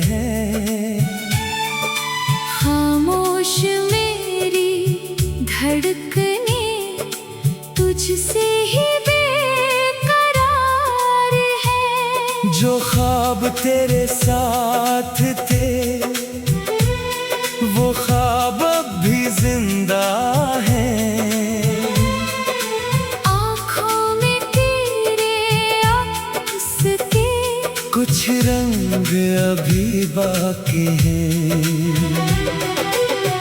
हैं। खामोश मेरी धड़कने तुझसे ही बेकरार है। जो ख्वाब तेरे साथ थे वो ख्वाब अब भी जिंदा हैं। आँखों में तेरे अक्स के कुछ रंग अभी बाकी हैं।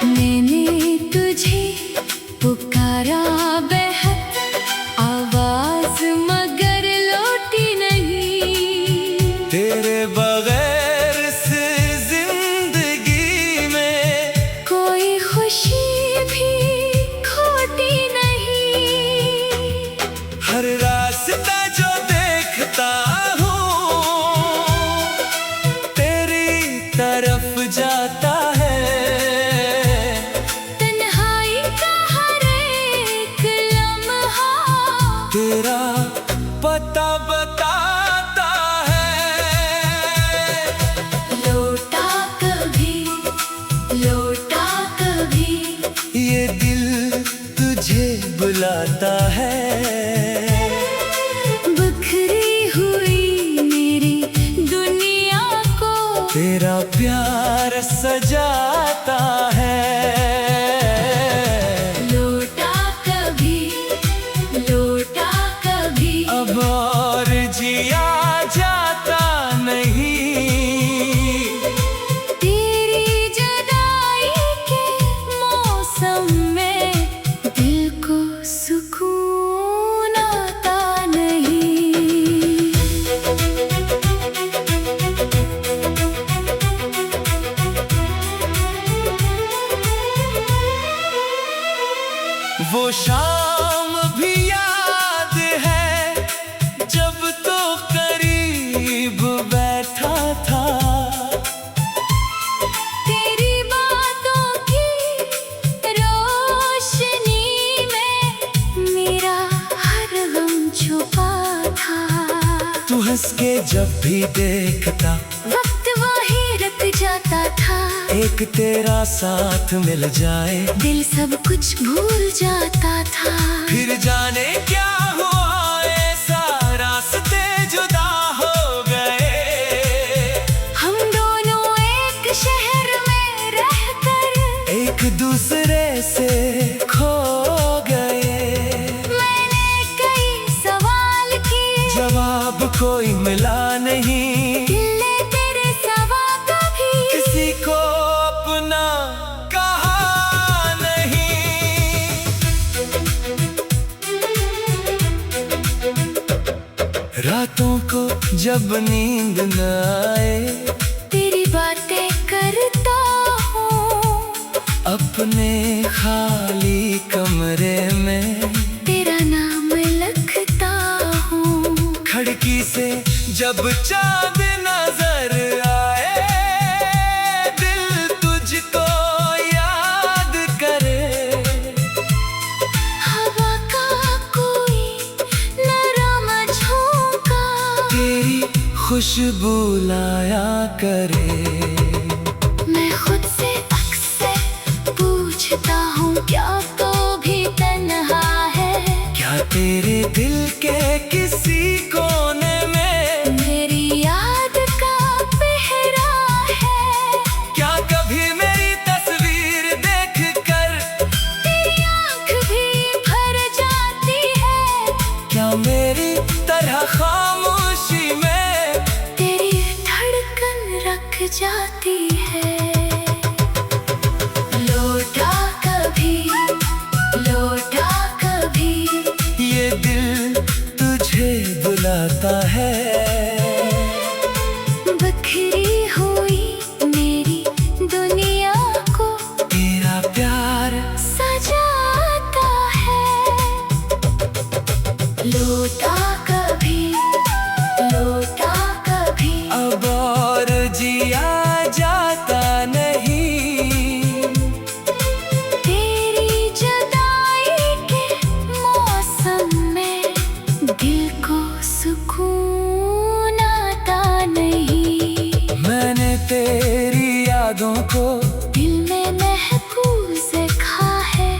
मैंने तुझे पुकारा बेहद, आवाज मगर लौटी नहीं। तेरे बगैर इस जिंदगी में कोई खुशी भी खोती नहीं। हर रास्ता जो देखता हूँ तेरी तरफ जाता है। तन्हाई का हर एक लम्हा तेरा पता बताता है। लौटा कभी ये दिल तुझे बुलाता है। बिखरी हुई मेरी दुनिया को तेरा प्यार सजाता है। लौटा कभी अब और जिया जाता नहीं। तेरी जुदाई के मौसम में दिल को सुकून आता नहीं। वो शाम भी याद है जब तो करीब बैठा था। तेरी बातों की रोशनी में मेरा हर गम छुपा था। तू हंस के जब भी देखता वक्त वही रुक जाता था। एक तेरा साथ मिल जाए दिल सब कुछ भूल जाता था। फिर जाने क्या हुआ ऐसा रास्ते जुदा हो गए। हम दोनों एक शहर में रहकर एक दूसरे से खो गए। मैंने कई सवाल किए, जवाब कोई मिला नहीं। दिल ने तेरे सिवा कभी किसी को अपना कहा नहीं। रातों को जब नींद न आए तेरी बातें करता हूँ। अपने खाली कमरे में तेरा नाम लिखता हूँ। खिड़की से जब चाँद नजर आए दिल तुझको याद करे। हवा का कोई नरम झोंका तेरी खुशबू लाया करे। मैं खुद से अक्सर पूछता हूँ क्या तो भी तन्हा है। क्या तेरे दिल के किसी कोने में मेरी याद का पहरा है। क्या कभी मेरी तस्वीर देखकर तेरी आँख भी भर जाती है। क्या मेरी तरह खामोशी में तेरी धड़कन रख जाती है। लौटा कभी ये दिल तुझे बुलाता है। बिखरी हुई मेरी दुनिया को तेरा प्यार सजाता है। लौटा कभी अब और जिया जाता नहीं। तेरी जुदाई के मौसम में दिल को सुकून यादों को दिल में महफूज रखा है।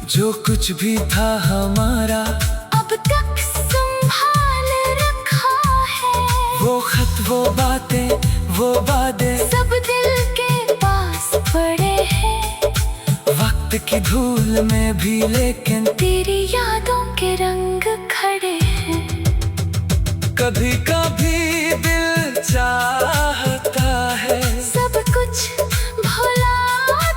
जो कुछ भी था हमारा अब तक संभाल रखा है। वो खत, वो बातें, वो वादे सब दिल के पास पड़े हैं। वक्त की धूल में भी लेकिन तेरी यादों के रंग खड़े हैं। कभी कभी दिल चाहता है सब कुछ भुला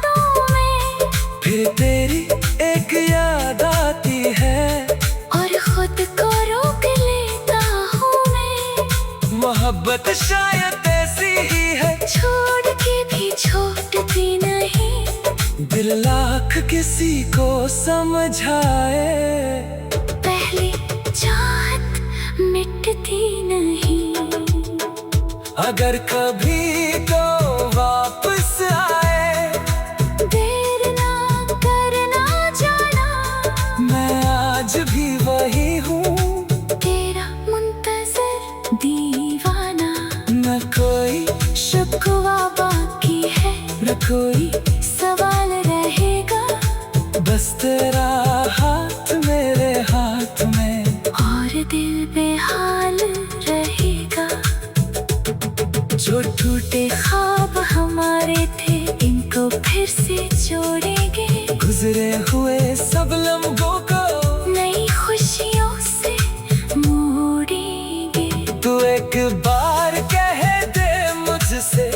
दूं मैं, फिर तेरी एक याद आती है और खुद को रोक लेता हूँ मैं। मोहब्बत शायद ऐसी ही है, छोड़ के भी छोड़ती नहीं। दिल लाख किसी को समझाए, पहली चाहत मिटती नहीं। अगर कभी तो वापस आए, देर ना करना जाना, मैं आज भी वही हूँ। तेरा मुंतजर दीवाना। न कोई शिकवा बाकी है, न कोई सवाल रहेगा। बस तेरा हाथ मेरे हाथ में, और दिल बेहाल रहेगा। जो टूटे ख्वाब हमारे थे, इनको फिर से जोड़ेंगे। गुजरे हुए सब लम्हों को नई खुशियों से मोड़ेंगे। तू एक बार कह दे मुझसे,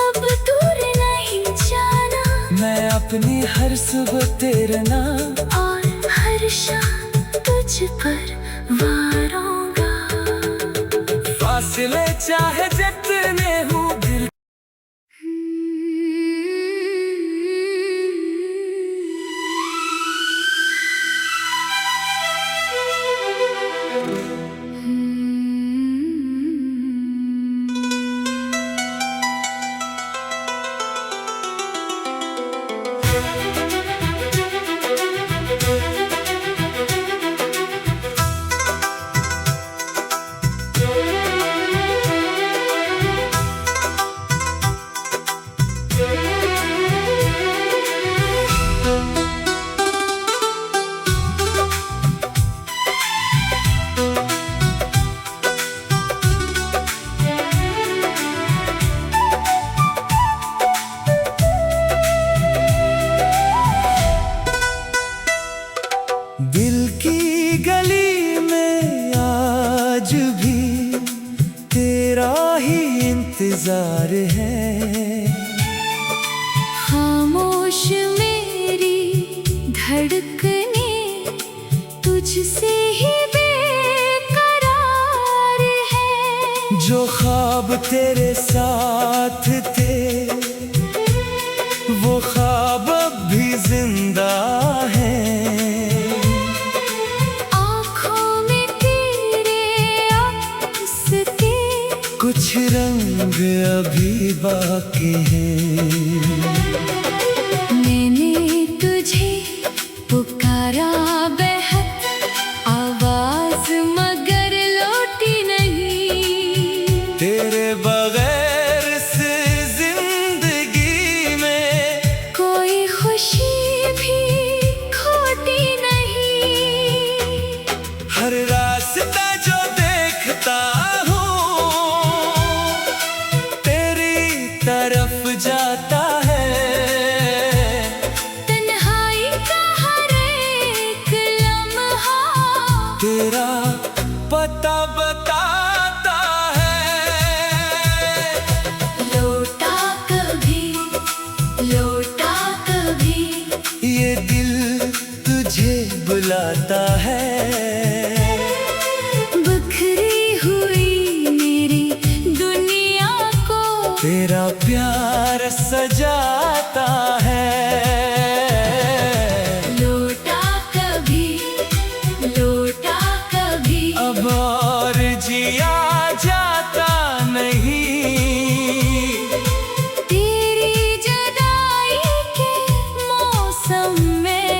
अब दूर नहीं जाना, मैं अपनी हर सुबह तेरे नाम और हर शाम तुझ पर वारूंगा। फासले चाहे जितने हूँ दिल दिल की गली में आज भी तेरा ही इंतजार है। खामोश मेरी धड़कने तुझसे ही बेकरार है। जो ख्वाब तेरे साथ थे वो ख्वाब अब भी जिंदा है। आँखों में तेरे अक्स के कुछ रंग अभी बाकी हैं। मैंने तुझे पुकारा बेहद आवाज, मगर लौटी नहीं। तेरे बगैर इस जिंदगी में कोई खुशी भी खोटी नहीं। हर रास्ता जो देखता हूँ तेरी तरफ जाता है। तन्हाई का हर एक लम्हा तेरा पता बताता है। लौटा कभी ये दिल तुझे बुलाता है। बिखरी हुई मेरी दुनिया को तेरा प्यार सजाता है। लौटा कभी अब और जिया जाता नहीं। तेरी जुदाई के मौसम में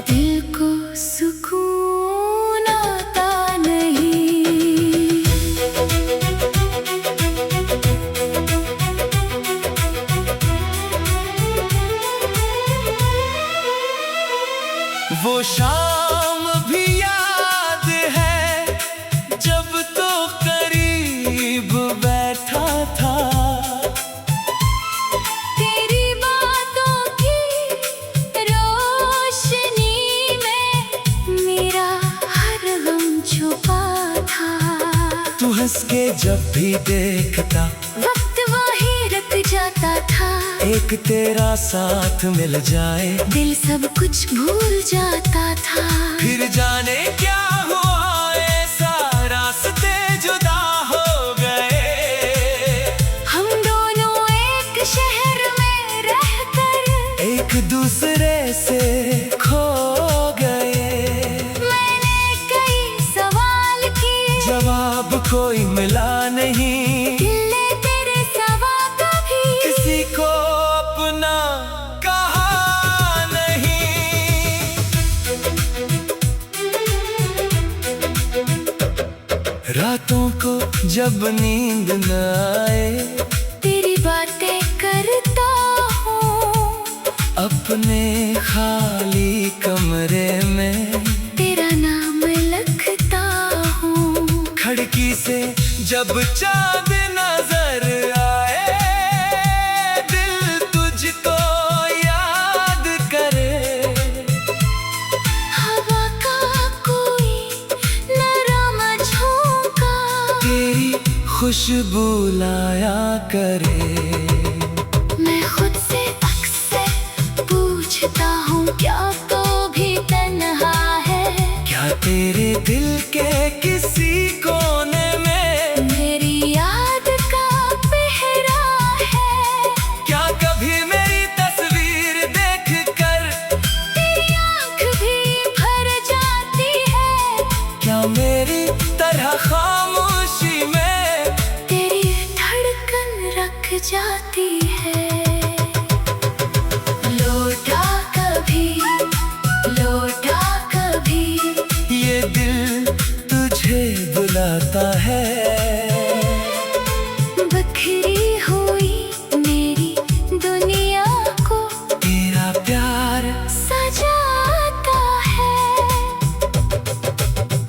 दिल को सुकून आता नहीं। शाम भी याद है जब तो करीब बैठा था। तेरी बातों की रोशनी में मेरा हर गम छुपा था। तू हंस के जब भी देखता वक्त वही रुक जाता था। एक तेरा साथ मिल जाए दिल सब कुछ भूल जाता था। फिर जाने क्या हुआ ऐसा रास्ते जुदा हो गए। हम दोनों एक शहर में रहकर एक दूसरे से खो गए। मैंने कई सवाल किए, जवाब कोई मिला नहीं। दिल ने तेरे सिवा कभी किसी को अपना कहा नहीं। रातों को जब नींद न आए तेरी बातें करता हूँ। अपने खाली कमरे में तेरा नाम लिखता हूँ। खिड़की से जब चाँद नजर आए दिल तुझको याद करे। हवा का कोई नरम झोंका तेरी खुशबू लाया करे। मैं खुद से अक्सर पूछता हूँ क्या तो भी तन्हा है। क्या तेरे दिल के किसी कोने में मेरी याद का पहरा है। क्या कभी मेरी तस्वीर देखकर तेरी आँख भी भर जाती है। क्या मेरी तरह खामोशी में तेरी धड़कन रख जाती है। लौटा कभी ये दिल तुझे बुलाता है। बिखरी हुई मेरी दुनिया को तेरा प्यार सजाता है।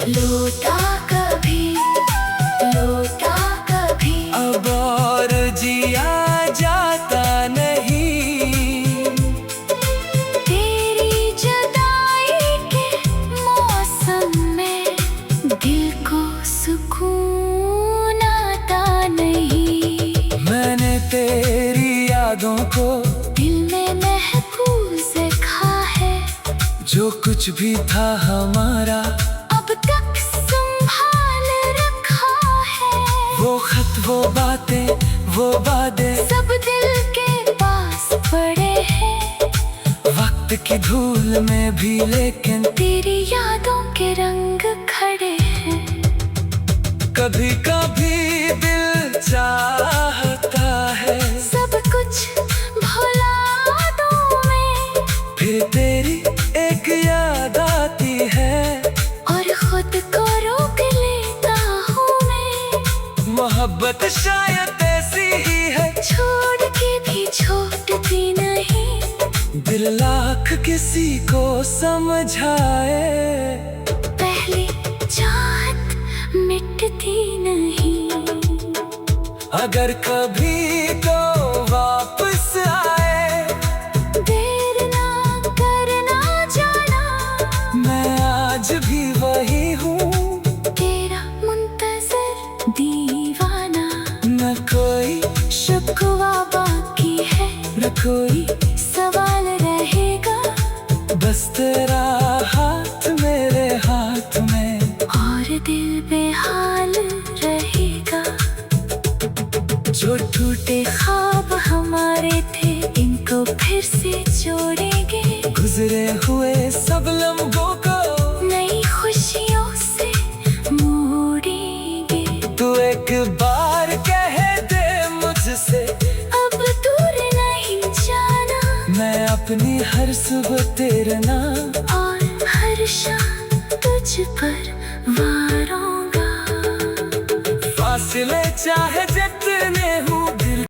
लौटा कभी अब और जिया जाता नहीं। तेरी जुदाई के मौसम में दिल को सुकून आता नहीं। मैंने तेरी यादों को दिल में महफूज रखा है। जो कुछ भी था हमारा अब तक संभाल रखा है। वो खत वो बातें वो वादे सब दिल के पास पड़े हैं। वक्त की धूल में भी लेकिन तेरी यादों के रंग खड़े हैं। कभी कभी दिल चाहता है सब कुछ भुला दूं मैं। फिर तेरी एक याद आती है। और खुद को रोक लेता हूँ मैं। मोहब्बत शायद ऐसी ही है छोड़ के भी छोड़ती नहीं। दिल लाख किसी को समझाए पहली चाहत मिटती नहीं। अगर कभी तो वापस आए देर ना करना जाना। मैं आज भी वही हूँ। तेरा मुंतजर दीवाना। न कोई शिकवा बाकी है, न कोई सवाल रहेगा। बस तेरा हाथ मेरे हाथ में और दिल बेहाल रहेगा। जो टूटे ख्वाब हमारे थे इनको फिर से जोड़ेंगे। गुजरे हुए सब लम्हों को नई खुशियों से मोड़ेंगे। तू एक बार कह दे मुझसे अब दूर नहीं जाना। मैं अपनी हर सुबह तेरे नाम और हर शाम तुझ पर वारूंगा। फासले चाहे जितने हूँ दिल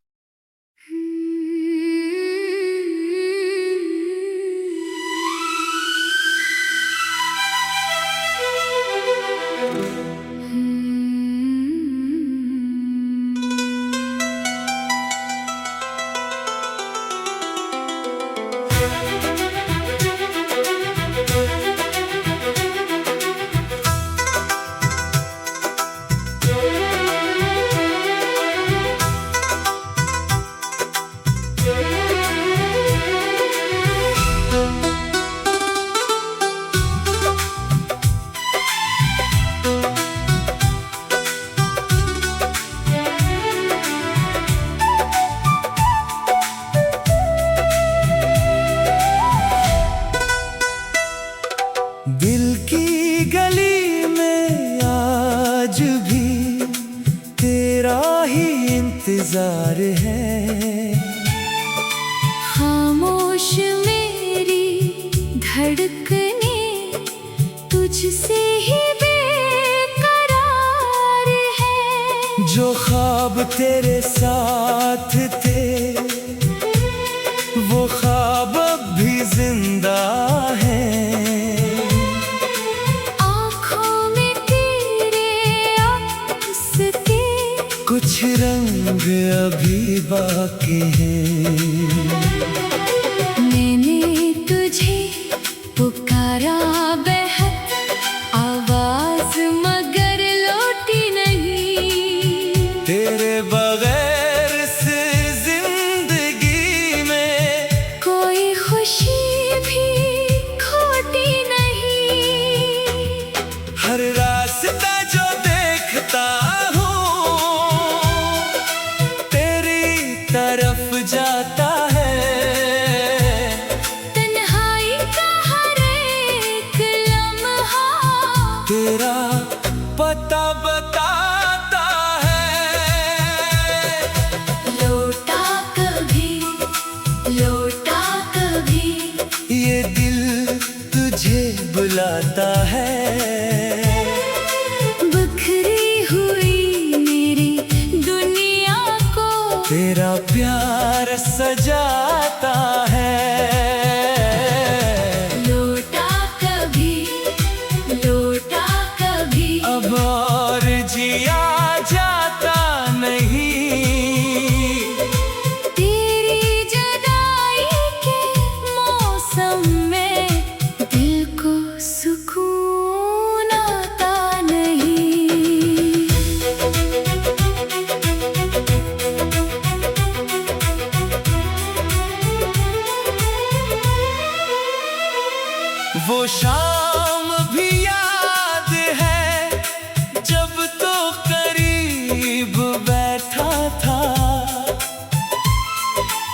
तुझसे ही बेकरार है। जो ख्वाब तेरे साथ थे वो ख्वाब अब भी जिंदा है। आँखों में तेरे अक्स के कुछ रंग अभी बाकी हैं। मैंने तुझे पुकारा बेहद, आवाज मगर लौटी नहीं। तेरे बगैर से जिंदगी में कोई खुशी भी खोटी नहीं। हर रास्ता जो देखता हूँ तेरी तरफ जाता है। तन्हाई का हर एक लम्हा तेरा पता बताता है। लौटा कभी, लौटा कभी, ये दिल तुझे बुलाता है। बिखरी हुई मेरी दुनिया को तेरा प्यार सजाता है। लौटा कभी, लौटा कभी, अब और जिया जाता नहीं। तेरी जुदाई के मौसम में दिल को सुकून आता नहीं। वो शाम भी याद है जब तो करीब बैठा था।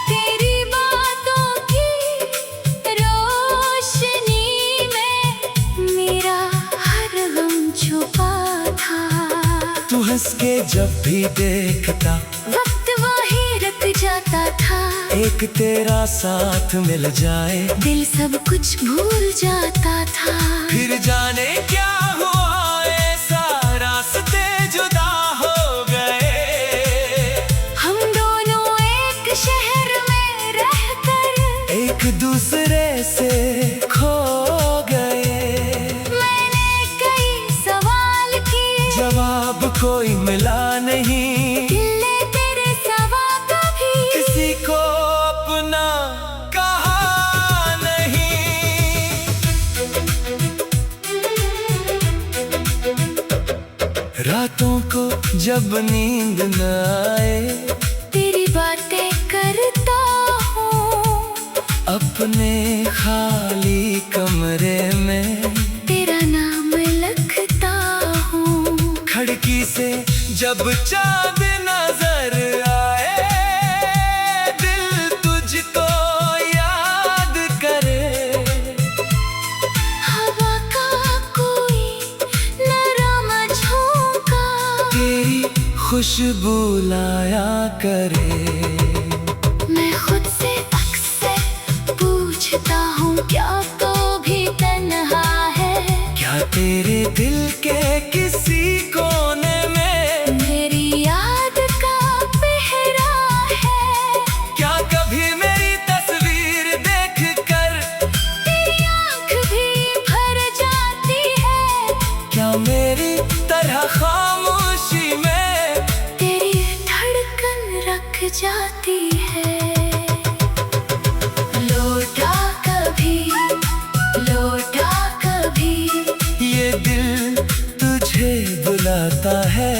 तेरी बातों की रोशनी में मेरा हर गम छुपा था। तू हंस के जब भी देखता वक्त वही रुक जाता था। एक तेरा साथ मिल जाए दिल सब कुछ भूल जाता था। फिर जाने क्या हुआ ऐसा रास्ते जुदा हो गए। हम दोनों एक शहर में रहकर एक दूसरे से खो गए। मैंने कई सवाल किए, जवाब कोई मिला नहीं। दिल ने तेरे सिवा कभी किसी को अपना कहा नहीं। रातों को जब नींद न आए तेरी बातें करता हूँ। अपने खाली कमरे में तेरा नाम लिखता हूँ। खिड़की से जब चाँद नजर आए दिल तुझको याद करे। हवा का कोई नरम झोंका तेरी खुशबू लाया करे। मैं खुद से अक्सर पूछता हूँ क्या तो भी तन्हा है। क्या तेरे दिल के किसी कोने में मेरी याद का पहरा है। क्या कभी मेरी तस्वीर देखकर तेरी आँख भी भर जाती है। क्या मेरी तरह खामोशी में तेरी धड़कन रख जाती है। लौटा कभी, लौटा कभी, ये दिल तुझे बुलाता है।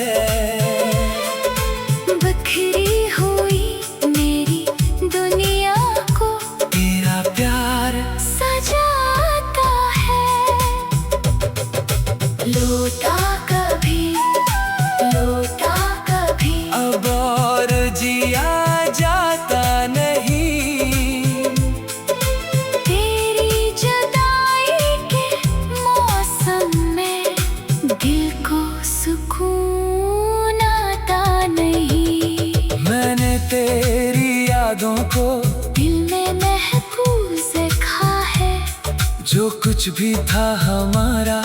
बिखरी हुई मेरी दुनिया को तेरा प्यार सजाता है। लौटा कभी, लौटा कभी, अब और जिया जाता नहीं। तेरी जुदाई के मौसम में दिल को सुकून आता नहीं। मैंने तेरी यादों को दिल में महफूज रखा है। जो कुछ भी था हमारा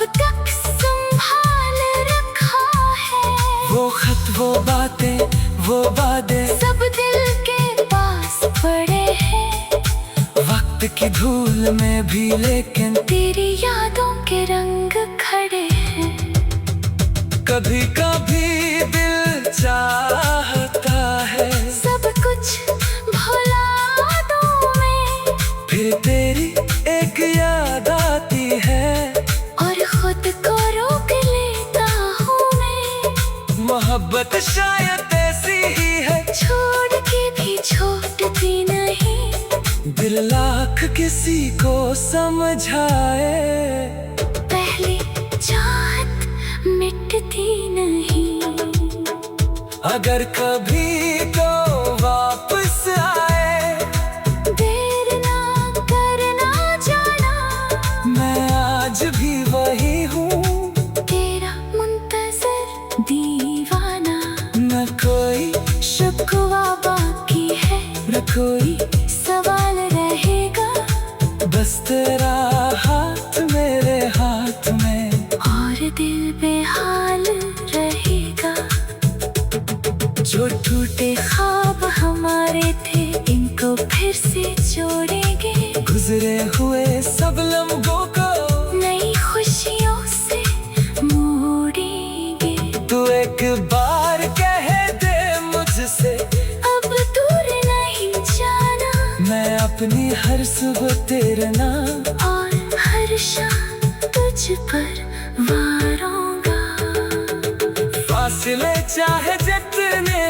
अब तक संभाल रखा है। वो खत, वो बातें, वो वादे, सब दिल के पास पड़े हैं। वक्त की धूल में भी लेकिन तेरी यादों के रंग खड़े हैं। कभी कभी दिल चाहता है सब कुछ भुला दूं मैं, फिर तेरी एक याद आती है और खुद को रोक लेता हूँ मैं। मोहब्बत शायद ऐसी ही है, छोड़ के भी छोड़ती नहीं। दिल लाख किसी को समझाए, पहली चाहत मिटती नहीं। अगर कभी तो वापस आए, देर ना करना जाना, मैं आज भी वही हूँ। तेरा मुंतजर दीवाना। न कोई शिकवा बाकी है, न कोई, सवाल रहेगा, बस तेरा हाथ मेरे हाथ में, और दिल बेहाल रहेगा। जो टूटे ख्वाब हमारे थे, इनको फिर से जोड़ेंगे। गुजरे हुए सब लम्हों को नई खुशियों से मोड़ेंगे। तू एक बार कह दे मुझसे, अब दूर नहीं जाना, मैं अपनी हर सुबह तेरे नाम और हर शाम तुझ पर वारूंगा। फासले चाहे जितने